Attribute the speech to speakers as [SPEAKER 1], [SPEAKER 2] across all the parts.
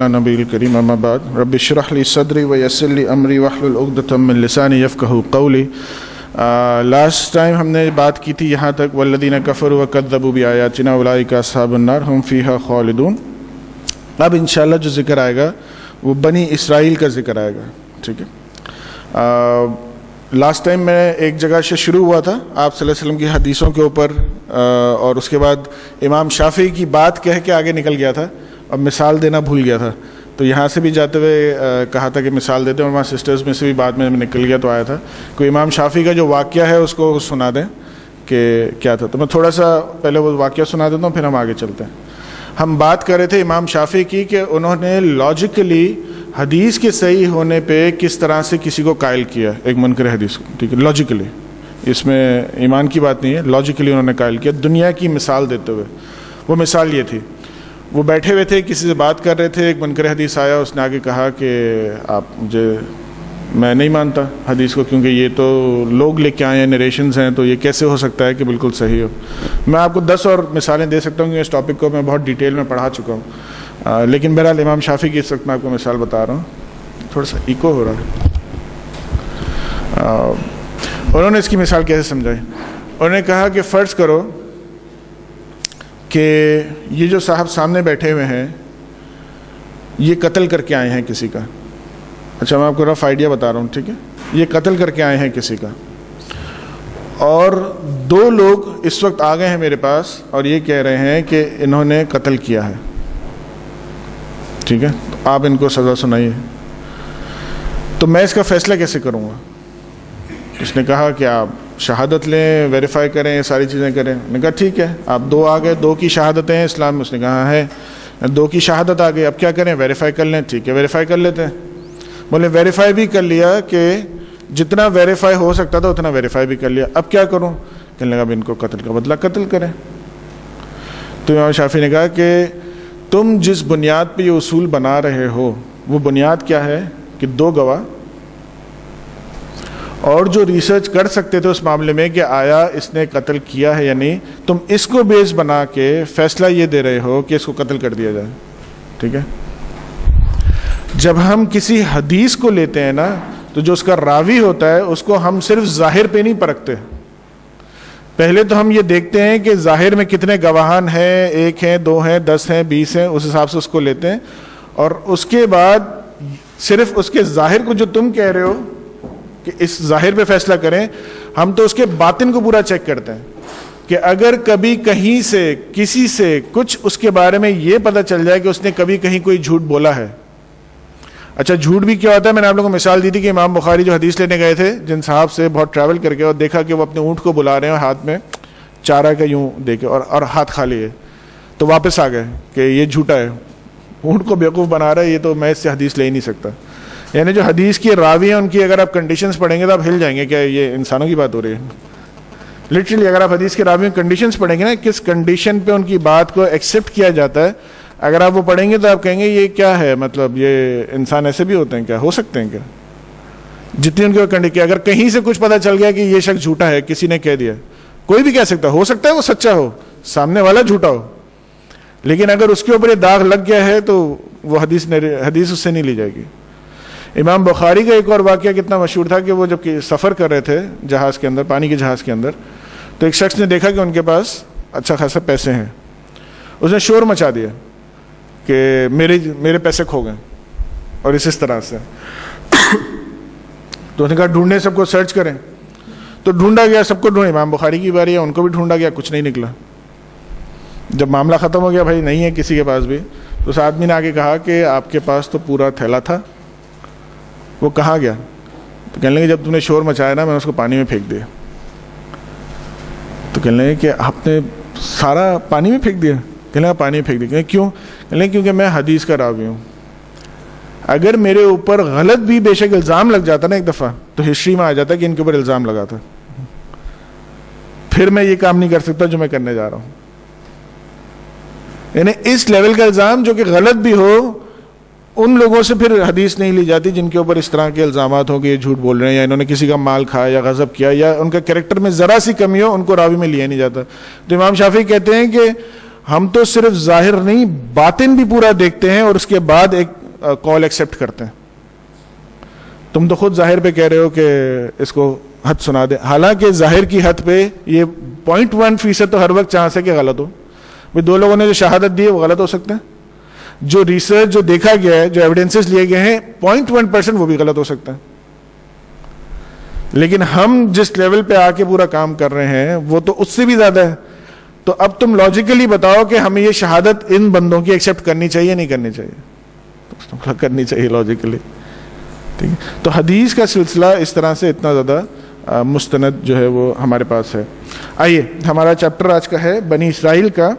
[SPEAKER 1] نبی الکریم اما بعد رب اشرح لی صدری ویسر لی امری واحلل عقدۃ من لسانی یفقہوا قولی۔ لاسٹ ٹائم ہم نے بات کی تھی یہاں تک والذین کفروا وکذبوا بآیاتنا اولئک اصحاب النار ھم فیھا خالدون۔ اب انشاءاللہ جو ذکر آئے گا وہ بنی اسرائیل کا ذکر آئے گا، ٹھیک ہے۔ لاسٹ ٹائم میں ایک جگہ سے شروع ہوا تھا آپ صلی اللہ علیہ وسلم کی حدیثوں کے اوپر، اور اس کے بعد امام شافعی کی بات کہہ کے آگے نکل گیا تھا اور مثال دینا بھول گیا تھا، تو یہاں سے بھی جاتے ہوئے کہا تھا کہ مثال دیتے ہیں، اور وہاں سسٹرز میں سے بھی بعد میں نکل گیا تو آیا تھا کوئی امام شافعی کا جو واقعہ ہے اس کو سنا دیں کہ کیا تھا۔ تو میں تھوڑا سا پہلے وہ واقعہ سنا دیتا ہوں، پھر ہم آگے چلتے ہیں۔ ہم بات کر رہے تھے امام شافعی کی کہ انہوں نے لاجیکلی حدیث کے صحیح ہونے پہ کس طرح سے کسی کو قائل کیا، ایک منکر حدیث کو، ٹھیک ہے، لاجیکلی، اس میں ایمان کی بات نہیں ہے، لاجیکلی انہوں نے قائل کیا دنیا کی مثال دیتے ہوئے۔ وہ مثال یہ تھی، وہ بیٹھے ہوئے تھے کسی سے بات کر رہے تھے، ایک منکر حدیث آیا، اس نے آگے کہا کہ میں نہیں مانتا حدیث کو، کیونکہ یہ تو لوگ لے کے آئے ہیں، نریشنز ہیں، تو یہ کیسے ہو سکتا ہے کہ بالکل صحیح ہو۔ میں آپ کو 10 اور مثالیں دے سکتا ہوں کیونکہ اس ٹاپک کو میں بہت ڈیٹیل میں پڑھا چکا ہوں، لیکن بہرحال امام شافعی کی اس وقت میں آپ کو مثال بتا رہا ہوں۔ تھوڑا سا ایکو ہو رہا ہے۔ انہوں نے اس کی مثال کیسے سمجھائی؟ انہوں نے کہا کہ فرض کرو کہ یہ جو صاحب سامنے بیٹھے ہوئے ہیں یہ قتل کر کے آئے ہیں کسی کا، اچھا میں آپ کو رف آئیڈیا بتا رہا ہوں، ٹھیک ہے، یہ قتل کر کے آئے ہیں کسی کا، اور 2 لوگ اس وقت آ گئے ہیں میرے پاس اور یہ کہہ رہے ہیں کہ انہوں نے قتل کیا ہے، ٹھیک ہے، تو آپ ان کو سزا سنائیے، تو میں اس کا فیصلہ کیسے کروں گا؟ اس نے کہا کہ آپ شہادت لیں، ویریفائی کریں، ساری چیزیں کریں۔ میں نے کہا ٹھیک ہے، آپ 2 آ گئے، 2 کی شہادتیں ہیں اسلام میں، اس نے کہا ہے 2 کی شہادت آ گئی، اب کیا کریں؟ ویریفائی کر لیں، ٹھیک ہے ویریفائی کر لیتے ہیں۔ بولے ویریفائی بھی کر لیا کہ جتنا ویریفائی ہو سکتا تھا اتنا ویریفائی بھی کر لیا، اب کیا کروں؟ کہنے لگا اب ان کو قتل کا بدلہ قتل کریں۔ تو امام شافعی نے کہا کہ تم جس بنیاد پہ یہ اصول بنا رہے ہو وہ بنیاد کیا ہے کہ 2 گواہ اور جو ریسرچ کر سکتے تھے اس معاملے میں کہ آیا اس نے قتل کیا ہے یا نہیں، تم اس کو بیس بنا کے فیصلہ یہ دے رہے ہو کہ اس کو قتل کر دیا جائے، ٹھیک ہے۔ جب ہم کسی حدیث کو لیتے ہیں نا تو جو اس کا راوی ہوتا ہے اس کو ہم صرف ظاہر پہ نہیں پرکھتے، پہلے تو ہم یہ دیکھتے ہیں کہ ظاہر میں کتنے گواہان ہیں، 1 ہیں، 2 ہیں، 10 ہیں، 20 ہیں، اس حساب سے اس کو لیتے ہیں، اور اس کے بعد صرف اس کے ظاہر کو جو تم کہہ رہے ہو کہ اس ظاہر پہ فیصلہ کریں، ہم تو اس کے باطن کو پورا چیک کرتے ہیں کہ اگر کبھی کہیں سے کسی سے کچھ اس کے بارے میں یہ پتہ چل جائے کہ اس نے کبھی کہیں کوئی جھوٹ بولا ہے۔ اچھا جھوٹ بھی کیا ہوتا ہے؟ میں نے آپ لوگوں کو مثال دی تھی کہ امام بخاری جو حدیث لینے گئے تھے جن صاحب سے بہت ٹریول کر کے، اور دیکھا کہ وہ اپنے اونٹ کو بلا رہے ہیں ہاتھ میں چارہ کا یوں دے کے اور ہاتھ خالی ہے، تو واپس آ گئے کہ یہ جھوٹا ہے، اونٹ کو بیوقوف بنا رہا ہے، یہ تو میں اس سے حدیث لے ہی نہیں سکتا۔ یعنی جو حدیث کی راوی ہیں ان کی اگر آپ کنڈیشنز پڑھیں گے تو آپ ہل جائیں گے، کیا یہ انسانوں کی بات ہو رہی ہے؟ لٹرلی اگر آپ حدیث کے راوی میں کنڈیشنز پڑھیں گے نا، کس کنڈیشن پہ ان کی بات کو ایکسیپٹ کیا جاتا ہے، اگر آپ وہ پڑھیں گے تو آپ کہیں گے یہ کیا ہے، مطلب یہ انسان ایسے بھی ہوتے ہیں کیا، ہو سکتے ہیں کیا؟ جتنی ان کی کنڈیشن، اگر کہیں سے کچھ پتہ چل گیا کہ یہ شخص جھوٹا ہے، کسی نے کہہ دیا، کوئی بھی کہہ سکتا ہے، ہو سکتا ہے وہ سچا ہو، سامنے والا جھوٹا ہو، لیکن اگر اس کے اوپر یہ داغ لگ گیا ہے تو وہ حدیث اس سے نہیں لی جائے گی۔ امام بخاری کا ایک اور واقعہ کتنا مشہور تھا کہ وہ جب سفر کر رہے تھے جہاز کے اندر، پانی کے جہاز کے اندر، تو ایک شخص نے دیکھا کہ ان کے پاس اچھا خاصا پیسے ہیں، اس نے شور مچا دیا کہ میرے پیسے کھو گئے، اور اس طرح سے تو اس نے کہا ڈھونڈنے، سب کو سرچ کریں، تو ڈھونڈا گیا، سب کو ڈھونڈا، امام بخاری کی باری ہے، ان کو بھی ڈھونڈا گیا، کچھ نہیں نکلا۔ جب معاملہ ختم ہو گیا، بھائی نہیں ہے کسی کے پاس بھی، تو اس آدمی نے آگے کہا کہ آپ کے پاس تو پورا تھیلا تھا، وہ کہاں گیا؟ تو کہنے لگے جب تم نے شور مچایا نا میں نے اس کو پانی میں پھینک دیا۔ تو کہنے لگے کہ آپ نے سارا پانی میں پھینک دیا؟ کہنے لگا پانی میں پھینک دیا۔ کیوں؟ کہنے لگے کیونکہ میں حدیث کا راوی ہوں، اگر میرے اوپر غلط بھی بے شک الزام لگ جاتا نا ایک دفعہ تو ہسٹری میں آ جاتا کہ ان کے اوپر الزام لگا تھا، پھر میں یہ کام نہیں کر سکتا جو میں کرنے جا رہا ہوں۔ یعنی اس لیول کا الزام جو کہ غلط بھی ہو، ان لوگوں سے پھر حدیث نہیں لی جاتی جن کے اوپر اس طرح کے الزامات ہوں کہ یہ جھوٹ بول رہے ہیں، یا انہوں نے کسی کا مال کھایا یا غصب کیا، یا ان کا کریکٹر میں ذرا سی کمی ہو، ان کو راوی میں لیا نہیں جاتا۔ تو امام شافعی کہتے ہیں کہ ہم تو صرف ظاہر نہیں باطن بھی پورا دیکھتے ہیں اور اس کے بعد ایک کال ایکسیپٹ کرتے ہیں. تم تو خود ظاہر پہ کہہ رہے ہو کہ اس کو حد سنا دے, حالانکہ ظاہر کی حد پہ یہ 0.1% تو ہر وقت چانس ہے کہ غلط ہو. بھائی 2 لوگوں نے جو شہادت دی ہے وہ غلط ہو سکتے ہیں, جو ریسرچ جو دیکھا گیا ہے, جو ایویڈنسز لیے گئے ہیں 0.1% وہ بھی غلط ہو سکتا ہے. لیکن ہم جس لیول پہ آ کے پورا کام کر رہے ہیں وہ تو اس سے بھی زیادہ ہے. تو اب تم لاجیکلی بتاؤ کہ ہمیں یہ شہادت ان بندوں کی ایکسیپٹ کرنی چاہیے نہیں کرنی چاہیے؟ کرنی چاہیے لاجیکلی. ٹھیک ہے, تو حدیث کا سلسلہ اس طرح سے اتنا زیادہ مستند جو ہے وہ ہمارے پاس ہے. آئیے, ہمارا چیپٹر آج کا ہے بنی اسرائیل کا.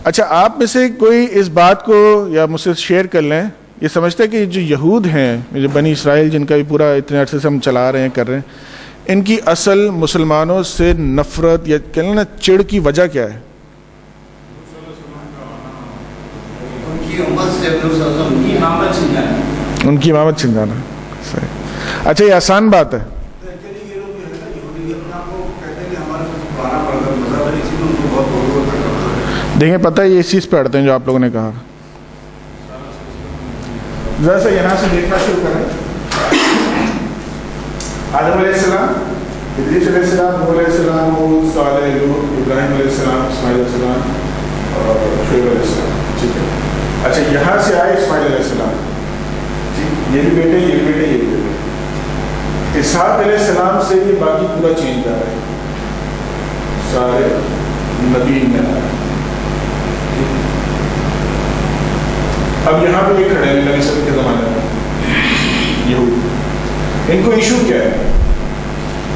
[SPEAKER 1] اچھا, آپ میں سے کوئی اس بات کو یا مجھ سے شیئر کر لیں, یہ سمجھتے ہیں کہ جو یہود ہیں, جو بنی اسرائیل جن کا بھی پورا اتنے عرصے سے ہم چلا رہے ہیں کر رہے ہیں, ان کی اصل مسلمانوں سے نفرت یا کہنا نا چڑ کی وجہ کیا ہے؟ ان کی امامت چھن جانا. صحیح. اچھا, یہ آسان بات ہے. دیکھیں, پتہ ہے یہ اس چیز پہ اڑتے ہیں جو آپ لوگوں نے کہا. ذرا سا یہاں سے دیکھنا شروع کریں. آدم علیہ السلام, ادریس علیہ السلام, نوح علیہ السلام, ہود, صالح, لوط, ابراہیم علیہ السلام, اسماعیل علیہ السلام اور شعیب علیہ السلام. ٹھیک ہے. اچھا, یہاں سے آئے اسماعیل علیہ السلام. ٹھیک, یہ بھی بیٹے, یہ بھی بیٹے, یہ بھی بیٹے. اسحاق علیہ السلام سے یہ باقی پورا چینج آ رہا ہے, سارے نبی میں آ رہا ہے. اب یہاں پہ یہ کھڑے ہیں نبی صلی اللہ علیہ وسلم کے زمانے میں یہود. ان کو ایشو کیا ہے؟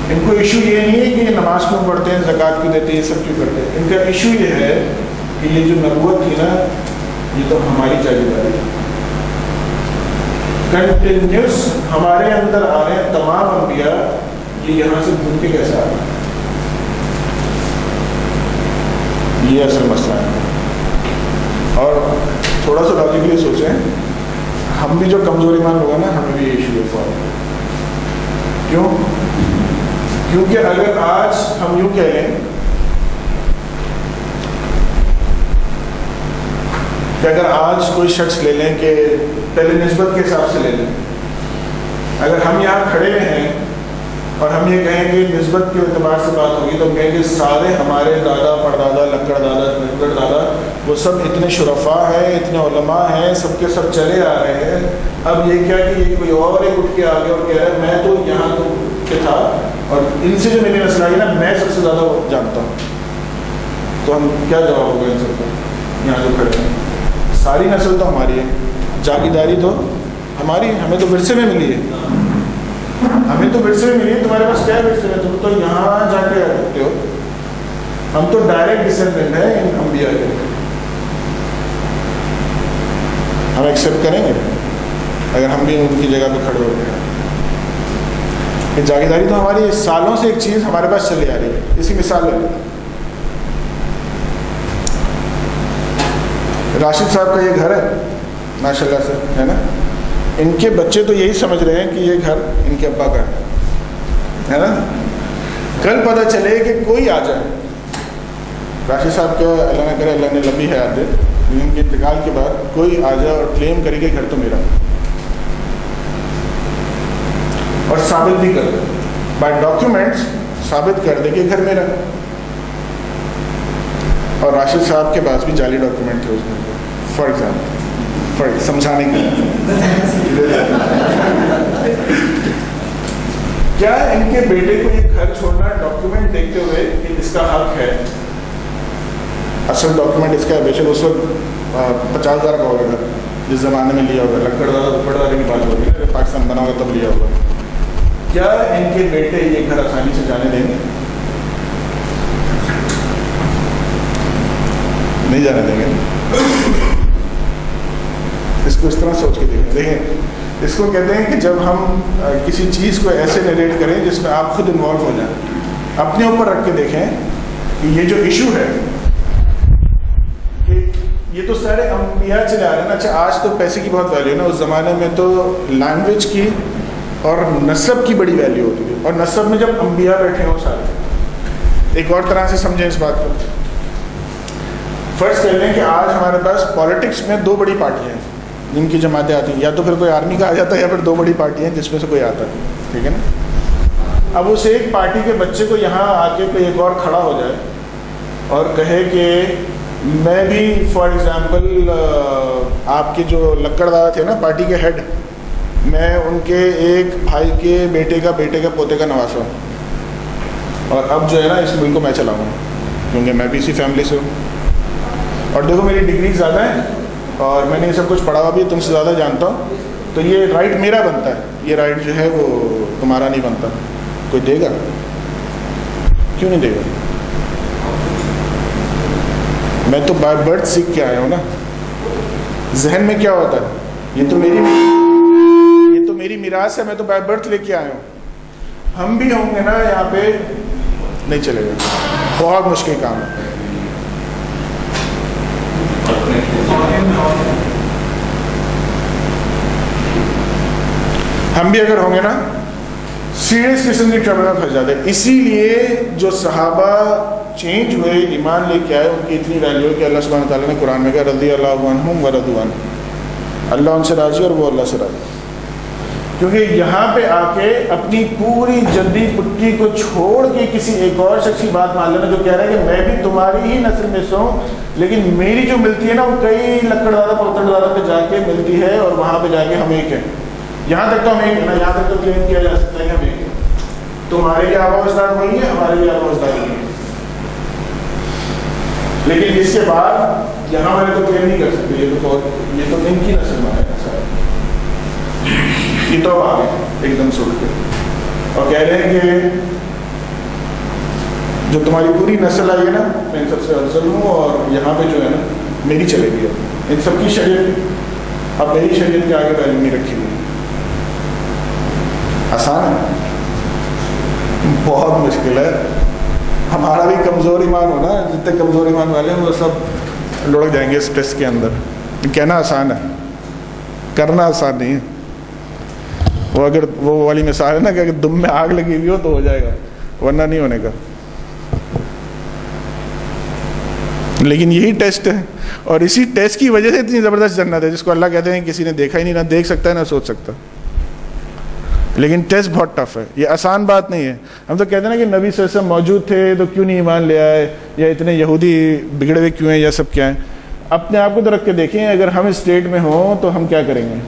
[SPEAKER 1] ان کو ایشو یہ نہیں ہے کہ یہ نماز کیوں پڑھتے ہیں, زکوٰۃ کیوں دیتے ہیں, یہ سب کیوں کرتے ہیں. ان کا ایشو یہ ہے کہ یہ جو نبوت تھی نا, یہ تو ہماری جاگیرداری ہے. کنٹینیوس ہمارے اندر آ رہے ہیں تمام انبیاء, یہ یہاں سے گھوم کے کیسے آ رہے ہیں؟ یہ اصل مسئلہ ہے. اور تھوڑا سا لاجیکلی سوچیں, ہم بھی جو کمزوری مان لوگ ہیں نا, ہمیں بھی یہ ایشو ہے فوراً. کیوں؟ کیونکہ اگر آج ہم یوں کہہ لیں کہ اگر آج کوئی شخص لے لیں کہ پہلے نسبت کے حساب سے لے لیں, اگر ہم یہاں کھڑے ہیں اور ہم یہ کہیں کہ نسبت کے اعتبار سے بات ہوگی تو ہم کہیں کہ سارے ہمارے دادا پردادا لکڑ دادا لکڑ دادا وہ سب اتنے شرفاء ہیں, اتنے علماء ہیں, سب کے سب چلے آ رہے ہیں. اب یہ کیا کہ یہ کوئی اور ایک اٹھ کے آ گیا اور کہہ رہا ہے میں تو یہاں تو کہ تھا اور ان سے جو میری نسل آئی نا میں سب سے زیادہ جانتا ہوں. تو ہم کیا جواب ہوگا ان سب کو یہاں جو کھڑے ہیں؟ ساری نسل تو ہماری ہے, جاگیرداری تو ہماری ہے, ہمیں تو ورثے میں ملی ہے, ہمیں تو ورثے میں ملی ہے. تمہارے پاس کیا ورثے میں؟ تم تو یہاں جا کے رکھتے ہو. ہم تو ڈائریکٹ ڈسینڈنٹ ہیں ان انبیاء کے. ہم ایکسیپٹ کریں گے اگر ہم بھی ان کی جگہ پہ کھڑے ہو گئے. یہ جاگیرداری تو ہماری سالوں سے ایک چیز ہمارے پاس چلی آ رہی ہے. اسی مثال ہے, راشد صاحب کا یہ گھر ہے ماشاء اللہ سے, ہے نا. ان کے بچے تو یہی سمجھ رہے ہیں کہ یہ گھر ان کے ابا کا ہے نا. کل پتہ چلے کہ کوئی آ جائے, راشد صاحب کا اللہ نہ کرے اللہ نے لمبی حیات دے, ان کے انتقال کے بعد کوئی آ جائے اور کلیم کرے کہ گھر تو میرا, اور ثابت بھی کر دے بائی ڈاکیومنٹس, ثابت کر دے کہ گھر میرا. اور راشد صاحب کے پاس بھی جعلی ڈاکیومنٹ تھے اس میں, فار ایگزامپل سمجھانے کے کیا ان کے بیٹے کو یہ گھر چھوڑنا ڈاکیومنٹ دیکھتے ہوئے کہ اس کا حق ہے, اصل ڈاکیومنٹ اس کا ہے, بے شک اس وقت 50,000 کا ہوگا گھر جس زمانے میں لیا ہوگا, لکڑ والے کی بات ہوگی, پاکستان بنا ہوگا تب لیا ہوگا. کیا ان کے بیٹے یہ گھر آسانی سے جانے دیں گے؟ نہیں جانے دیں گے. اس کو اس طرح سوچ کے دیکھیں. اس کو کہتے ہیں کہ جب ہم کسی چیز کو ایسے نریٹ کریں جس میں آپ خود انوالو ہو جائیں, اپنے اوپر رکھ کے دیکھیں کہ یہ جو ایشو ہے کہ یہ تو سارے انبیاء چلے آ رہے ہیں نا. اچھا, آج تو پیسے کی بہت ویلیو ہے نا, اس زمانے میں تو لینگویج کی اور نسب کی بڑی ویلیو ہوتی ہے, اور نسب میں جب انبیاء بیٹھے ہوں سارے. ایک اور طرح سے سمجھیں اس بات کو, فرض کر لیں کہ آج ہمارے پاس پالیٹکس میں دو بڑی پارٹیاں ہیں جن کی جماعتیں آتی ہیں, یا تو پھر کوئی آرمی کا آ جاتا ہے یا پھر دو بڑی پارٹیاں ہیں جس میں سے کوئی آتا ہے, ٹھیک ہے نا. اب اس ایک پارٹی کے بچے کو یہاں آ کے کوئی ایک اور کھڑا ہو جائے اور کہے کہ میں بھی فار ایگزامپل آپ کے جو لکڑ دادا تھے نا پارٹی کے ہیڈ, میں ان کے ایک بھائی کے بیٹے کا پوتے کا نواسا ہوں, اور اب جو ہے نا اس ملک کو میں چلاؤں گا کیونکہ میں بھی اسی فیملی سے ہوں, اور دیکھو میری ڈگری زیادہ ہے اور میں نے یہ سب کچھ پڑھا ہوا بھی تم سے زیادہ جانتا ہوں, تو یہ رائٹ میرا بنتا ہے, یہ رائٹ جو ہے وہ تمہارا نہیں بنتا. کوئی دے گا؟ کیوں نہیں دے گا؟ میں تو بائی برتھ سیکھ کے آیا ہوں نا. ذہن میں کیا ہوتا ہے, یہ تو میری میراث ہے, میں تو بائی برتھ لے کے آیا ہوں. ہم بھی ہوں گے نا یہاں پہ نہیں چلے گا, بہت مشکل کام ہے. ہم بھی اگر ہوں گے نا سیریس قسم کی ٹربل میں پھنس جاتے. اسی لیے جو صحابہ چینج ہوئے, ایمان لے کے آئے, ان کی اتنی ویلیو ہے کہ اللہ سبحانہ تعالیٰ نے قرآن میں کہا رضی اللہ عنہم ورضوا عنہ, اللہ ان سے راضی اور وہ اللہ سے راضی. کیونکہ یہاں پہ آ کے اپنی پوری جدی پٹی کو چھوڑ کے کسی ایک اور شخص کی بات مان لینا جو کہہ رہا ہے کہ میں بھی تمہاری ہی نسل میں سے ہوں, لیکن میری جو ملتی ہے نا وہ کئی لکڑ دادا پوتڑ دادا پہ جا کے ملتی ہے, اور وہاں پہ جا کے ہم ایک ہیں. یہاں تک تو ہم ایک ہیں, یہاں تک تو کلیم کیا جا سکتا ہے کہ ہم ایک ہیں. تمہارے بھی آبا اجداد وہی ہیں, ہمارے بھی آبا اجداد وہی ہیں, لیکن اس کے بعد یہاں والے تو کلیم نہیں کر سکتے یہ تو ان کی نسل میں ہے. یہ تو آ گئے ایک دم سوچ کے اور کہہ رہے ہیں کہ جو تمہاری پوری نسل آئی ہے نا میں ان سب سے افضل ہوں, اور یہاں پہ جو ہے نا میری چلے گی. ان سب کی شریعت اب میری شریعت کے آگے ویلیو نہیں رکھی ہوئی. آسان ہے؟ بہت مشکل ہے. ہمارا بھی کمزور ایمان ہونا, جتنے کمزور ایمان والے ہیں وہ سب لڑک جائیں گے اس ٹیسٹ کے اندر. کہنا آسان ہے, کرنا آسان نہیں ہے. وہ اگر وہ والی مثال ہے نا کہ اگر دم میں آگ لگی ہوئی ہو تو ہو جائے گا, ورنہ نہیں ہونے کا. لیکن یہی ٹیسٹ ہے, اور اسی ٹیسٹ کی وجہ سے اتنی زبردست جنت ہے جس کو اللہ کہتے ہیں کسی نے دیکھا ہی نہیں, نہ دیکھ سکتا ہے نہ سوچ سکتا. لیکن ٹیسٹ بہت ٹف ہے, یہ آسان بات نہیں ہے. ہم تو کہتے ہیں نا کہ نبی صلی اللہ علیہ وسلم موجود تھے تو کیوں نہیں ایمان لے آئے, یا اتنے یہودی بگڑے ہوئے کیوں ہیں, یا سب کیا ہیں. اپنے آپ کو تو رکھ کے دیکھیں, اگر ہم اس اسٹیٹ میں ہوں تو ہم کیا کریں گے؟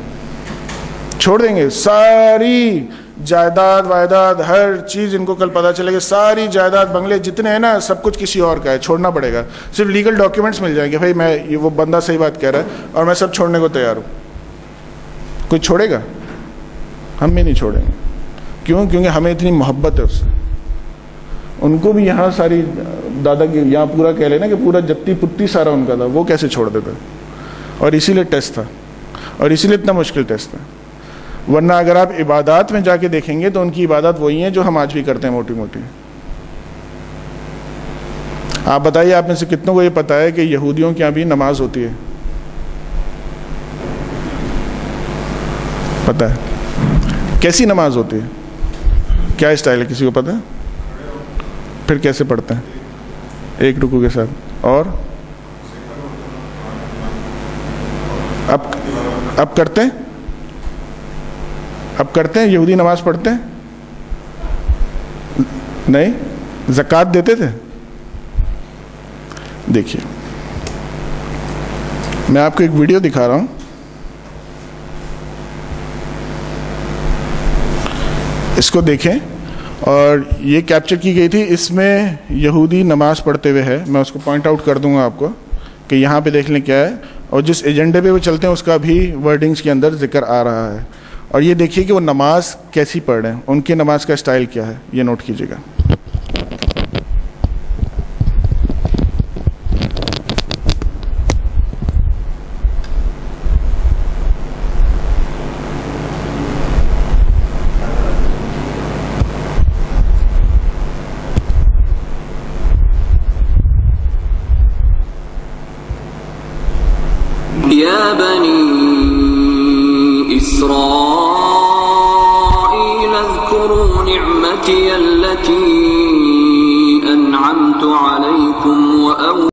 [SPEAKER 1] چھوڑ دیں گے ساری جائیداد وائداد ہر چیز. ان کو کل پتہ چلے گا ساری جائیداد بنگلے جتنے ہیں نا سب کچھ کسی اور کا ہے, چھوڑنا پڑے گا. صرف لیگل ڈاکیومنٹس مل جائیں گے, بھائی میں وہ بندہ صحیح بات کہہ رہا ہے اور میں سب چھوڑنے کو تیار ہوں. کوئی چھوڑے گا؟ ہم بھی نہیں چھوڑیں گے. کیوں؟ کیونکہ ہمیں اتنی محبت ہے اس سے. ان کو بھی یہاں ساری دادا کی یہاں پورا کہہ لینا کہ پورا جتی پتی سارا ان کا تھا, وہ کیسے چھوڑ دیتے. اور اسی لیے ٹیسٹ تھا, اور اسی لیے اتنا مشکل ٹیسٹ تھا. ورنہ اگر آپ عبادات میں جا کے دیکھیں گے تو ان کی عبادات وہی ہیں جو ہم آج بھی کرتے ہیں موٹی موٹی. آپ بتائیے, آپ میں سے کتنوں کو یہ پتا ہے کہ یہودیوں کے یہاں بھی نماز ہوتی ہے؟ پتہ ہے؟ کیسی نماز ہوتی ہے, کیا اسٹائل ہے, کسی کو پتہ ہے؟ پھر کیسے پڑھتے ہیں؟ ایک رکوع کے ساتھ. اور اب کرتے ہیں, اب کرتے ہیں یہودی نماز پڑھتے ہیں؟ نہیں. زکوٰۃ دیتے تھے؟ دیکھیے میں آپ کو ایک ویڈیو دکھا رہا ہوں, اس کو دیکھیں. اور یہ کیپچر کی گئی تھی, اس میں یہودی نماز پڑھتے ہوئے ہے. میں اس کو پوائنٹ آؤٹ کر دوں گا آپ کو کہ یہاں پہ دیکھ لیں کیا ہے, اور جس ایجنڈے پہ وہ چلتے ہیں اس کا بھی ورڈنگز کے اندر ذکر آ رہا ہے. اور یہ دیکھیے کہ وہ نماز کیسی پڑھ رہے ہیں, ان کی نماز کا اسٹائل کیا ہے, یہ نوٹ کیجیے گا.
[SPEAKER 2] يا بني إسرائيل اذكروا نعمتي التي أنعمت عليكم